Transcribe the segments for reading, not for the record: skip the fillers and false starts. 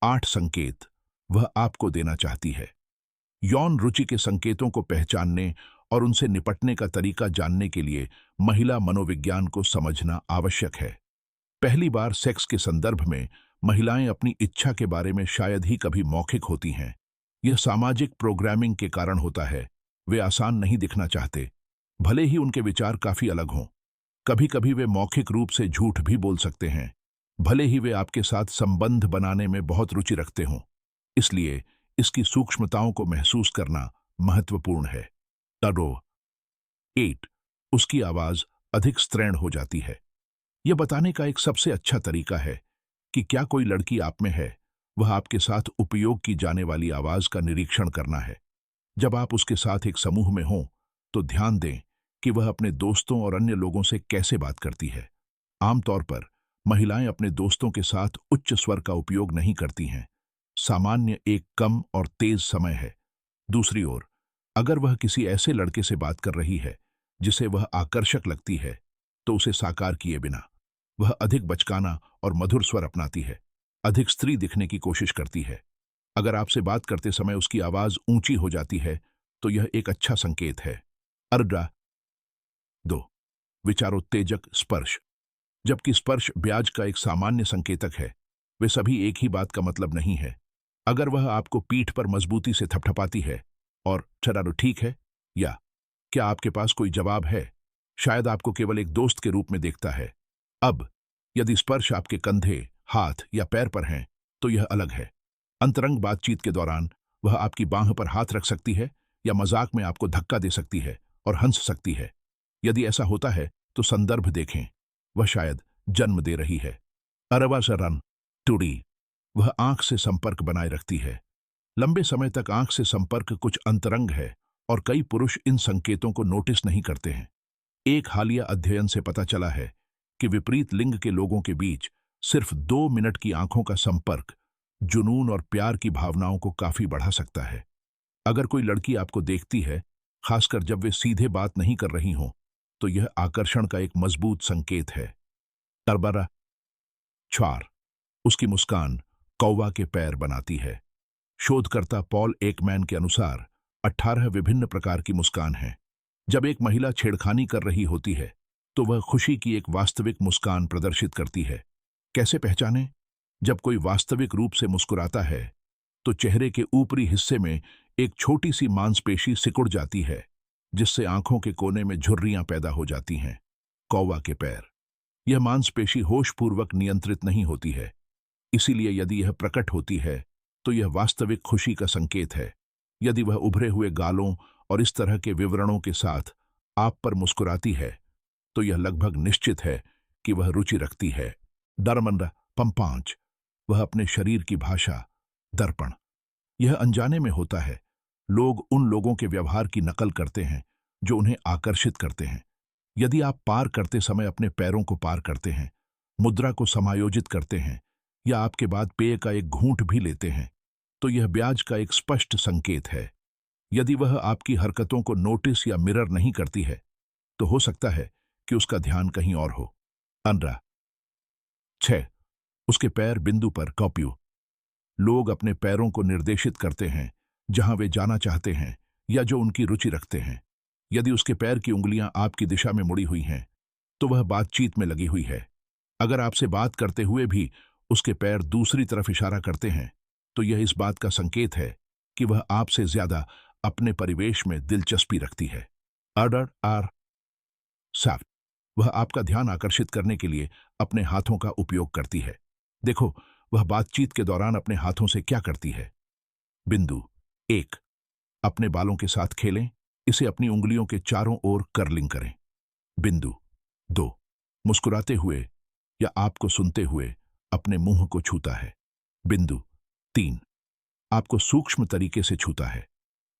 8 संकेत वह आपको देना चाहती है। यौन रुचि के संकेतों को पहचानने और उनसे निपटने का तरीका जानने के लिए महिला मनोविज्ञान को समझना आवश्यक है। पहली बार सेक्स के संदर्भ में महिलाएं अपनी इच्छा के बारे में शायद ही कभी मौखिक होती हैं। यह सामाजिक प्रोग्रामिंग के कारण होता है। वे आसान नहीं दिखना चाहते, भले ही उनके विचार काफी अलग हों। कभी कभी वे मौखिक रूप से झूठ भी बोल सकते हैं, भले ही वे आपके साथ संबंध बनाने में बहुत रुचि रखते हों। इसलिए इसकी सूक्ष्मताओं को महसूस करना महत्वपूर्ण है। टरो 8 उसकी आवाज अधिक स्त्रैण हो जाती है। यह बताने का एक सबसे अच्छा तरीका है कि क्या कोई लड़की आप में है। वह आपके साथ उपयोग की जाने वाली आवाज का निरीक्षण करना है। जब आप उसके साथ एक समूह में हों तो ध्यान दें कि वह अपने दोस्तों और अन्य लोगों से कैसे बात करती है। आमतौर पर महिलाएं अपने दोस्तों के साथ उच्च स्वर का उपयोग नहीं करती हैं। सामान्य एक कम और तेज समय है। दूसरी ओर, अगर वह किसी ऐसे लड़के से बात कर रही है जिसे वह आकर्षक लगती है, तो उसे साकार किए बिना वह अधिक बचकाना और मधुर स्वर अपनाती है, अधिक स्त्री दिखने की कोशिश करती है। अगर आपसे बात करते समय उसकी आवाज ऊंची हो जाती है तो यह एक अच्छा संकेत है। अर्ड्रा 2 विचारोत्तेजक स्पर्श। जबकि स्पर्श ब्याज का एक सामान्य संकेतक है, वे सभी एक ही बात का मतलब नहीं है। अगर वह आपको पीठ पर मजबूती से थपथपाती है और चलो ठीक है या क्या आपके पास कोई जवाब है, शायद आपको केवल एक दोस्त के रूप में देखता है। अब यदि स्पर्श आपके कंधे, हाथ या पैर पर हैं तो यह अलग है। अंतरंग बातचीत के दौरान वह आपकी बांह पर हाथ रख सकती है या मजाक में आपको धक्का दे सकती है और हंस सकती है। यदि ऐसा होता है तो संदर्भ देखें, वह शायद जन्म दे रही है। अरवा शरण टूडी वह आंख से संपर्क बनाए रखती है। लंबे समय तक आंख से संपर्क कुछ अंतरंग है और कई पुरुष इन संकेतों को नोटिस नहीं करते हैं। एक हालिया अध्ययन से पता चला है कि विपरीत लिंग के लोगों के बीच सिर्फ 2 मिनट की आंखों का संपर्क जुनून और प्यार की भावनाओं को काफी बढ़ा सकता है। अगर कोई लड़की आपको देखती है, खासकर जब वे सीधे बात नहीं कर रही हों, तो यह आकर्षण का एक मजबूत संकेत है। टरबरा 4 उसकी मुस्कान कौवा के पैर बनाती है। शोधकर्ता पॉल एकमैन के अनुसार 18 विभिन्न प्रकार की मुस्कान हैं। जब एक महिला छेड़खानी कर रही होती है तो वह खुशी की एक वास्तविक मुस्कान प्रदर्शित करती है। कैसे पहचानें? जब कोई वास्तविक रूप से मुस्कुराता है तो चेहरे के ऊपरी हिस्से में एक छोटी सी मांसपेशी सिकुड़ जाती है, जिससे आंखों के कोने में झुर्रियां पैदा हो जाती हैं। कौवा के पैर। यह मांसपेशी होशपूर्वक नियंत्रित नहीं होती है, इसीलिए यदि यह प्रकट होती है तो यह वास्तविक खुशी का संकेत है। यदि वह उभरे हुए गालों और इस तरह के विवरणों के साथ आप पर मुस्कुराती है तो यह लगभग निश्चित है कि वह रुचि रखती है। डरमंडा पंपांच वह अपने शरीर की भाषा दर्पण। यह अनजाने में होता है। लोग उन लोगों के व्यवहार की नकल करते हैं जो उन्हें आकर्षित करते हैं। यदि आप पार करते समय अपने पैरों को पार करते हैं, मुद्रा को समायोजित करते हैं या आपके बाद पेय का एक घूंट भी लेते हैं, तो यह ब्याज का एक स्पष्ट संकेत है। यदि वह आपकी हरकतों को नोटिस या मिरर नहीं करती है तो हो सकता है कि उसका ध्यान कहीं और हो। अनरा 6 उसके पैर बिंदु पर कॉप्यू। लोग अपने पैरों को निर्देशित करते हैं जहां वे जाना चाहते हैं या जो उनकी रुचि रखते हैं। यदि उसके पैर की उंगलियां आपकी दिशा में मुड़ी हुई हैं तो वह बातचीत में लगी हुई है। अगर आपसे बात करते हुए भी उसके पैर दूसरी तरफ इशारा करते हैं तो यह इस बात का संकेत है कि वह आपसे ज्यादा अपने परिवेश में दिलचस्पी रखती है। ऑर्डर आर 7 वह आपका ध्यान आकर्षित करने के लिए अपने हाथों का उपयोग करती है। देखो वह बातचीत के दौरान अपने हाथों से क्या करती है। बिंदु 1 अपने बालों के साथ खेलें, इसे अपनी उंगलियों के चारों ओर कर्लिंग करें। बिंदु 2 मुस्कुराते हुए या आपको सुनते हुए अपने मुंह को छूता है। बिंदु 3 आपको सूक्ष्म तरीके से छूता है।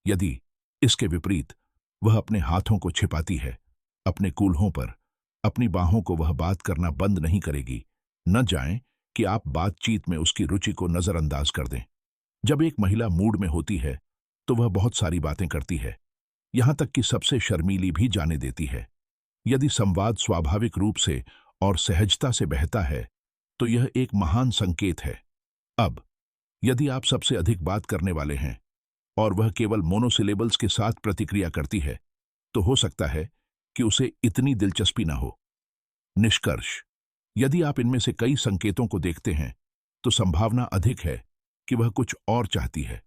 यदि इसके विपरीत वह अपने हाथों को छिपाती है अपने कूल्हों पर, अपनी बाहों को वह बात करना बंद नहीं करेगी। न जाएं कि आप बातचीत में उसकी रुचि को नजरअंदाज कर दें। जब एक महिला मूड में होती है तो वह बहुत सारी बातें करती है, यहां तक कि सबसे शर्मीली भी जाने देती है। यदि संवाद स्वाभाविक रूप से और सहजता से बहता है तो यह एक महान संकेत है। अब यदि आप सबसे अधिक बात करने वाले हैं और वह केवल मोनोसिलेबल्स के साथ प्रतिक्रिया करती है, तो हो सकता है कि उसे इतनी दिलचस्पी ना हो। निष्कर्ष: यदि आप इनमें से कई संकेतों को देखते हैं, तो संभावना अधिक है कि वह कुछ और चाहती है।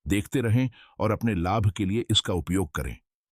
देखते रहें और अपने लाभ के लिए इसका उपयोग करें।